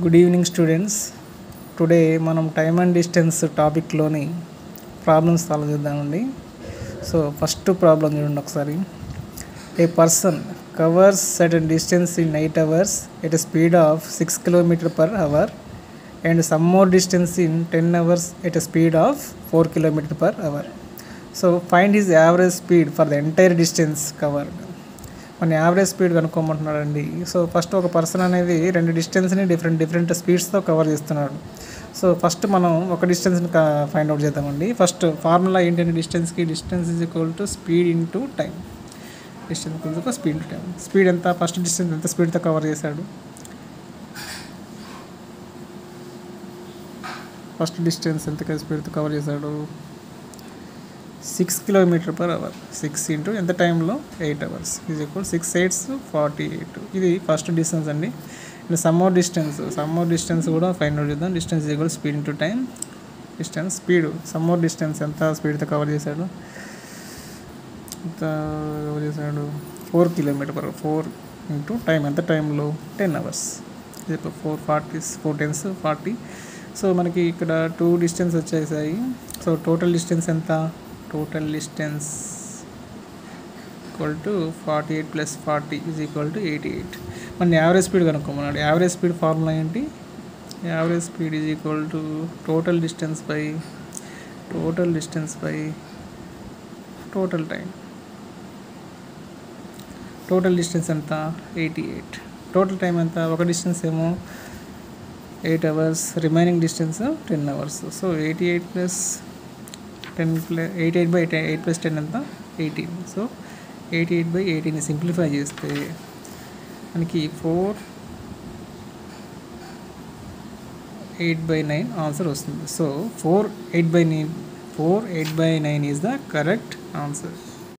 Good evening, students. Today మనం time and distance టాపిక్లోని problems solve చేద్దామండి. సో ఫస్ట్ ప్రాబ్లం చూడండి ఒకసారి. A person covers certain distance in 8 hours at a speed of 6 km/h and some more distance in 10 hours at a speed of 4 km/h. So find his average speed for the entire distance covered. మన average speed కనుక్కోమంటున్నాడండి. So first ఒక person అనేది రెండు డిస్టెన్స్ని different స్పీడ్స్తో cover చేస్తున్నాడు. So first మనం ఒక డిస్టెన్స్ని ఫైండ్ అవుట్ చేద్దామండి. ఫస్ట్ ఫార్ములా ఏంటంటే డిస్టెన్స్కి distance is equal to speed into time. Distance equal speed into time. Speed ఎంత, ఫస్ట్ డిస్టెన్స్ ఎంత స్పీడ్తో కవర్ చేశాడు, ఫస్ట్ డిస్టెన్స్ ఎంత స్పీడ్తో కవర్ చేశాడు, 6 km/h. 6 ఇంటూ ఎంత టైంలో 8 hours ఈజ్ ఈక్వల్ 6 8s 48. ఇది ఫస్ట్ డిస్టెన్స్ అండి. అండ్ సమ్ మోర్ డిస్టెన్స్ కూడా ఫైండ్ అవుట్ చేద్దాం. Distance is equal speed into time. Distance speed some more distance ఎంత స్పీడ్తో కవర్ చేశాడు, 4 km/h. 4 ఇంటూ టైం ఎంత టైంలో 10 hours ఇది 4 10s 40. సో మనకి ఇక్కడ 2 డిస్టెన్స్ వచ్చేసాయి. సో టోటల్ డిస్టెన్స్ ఎంత, total distance equal to 48 + 40 is equal to 88. మన యావరేజ్ స్పీడ్ కనుక్కోమన్నాడు. యావరేజ్ స్పీడ్ ఫార్ములా ఏంటి, average speed is equal to total distance by total time. Total distance ఎంత 88, total time ఎంత, ఒక డిస్టెన్స్ ఏమో 8 hours, remaining distance 10 hours. So 88 + 10 ఎంత 18. So 88/18 simplify చేస్తే మనకి 4/8/9 ఆన్సర్ వస్తుంది. So 4/8/9 is the correct answer.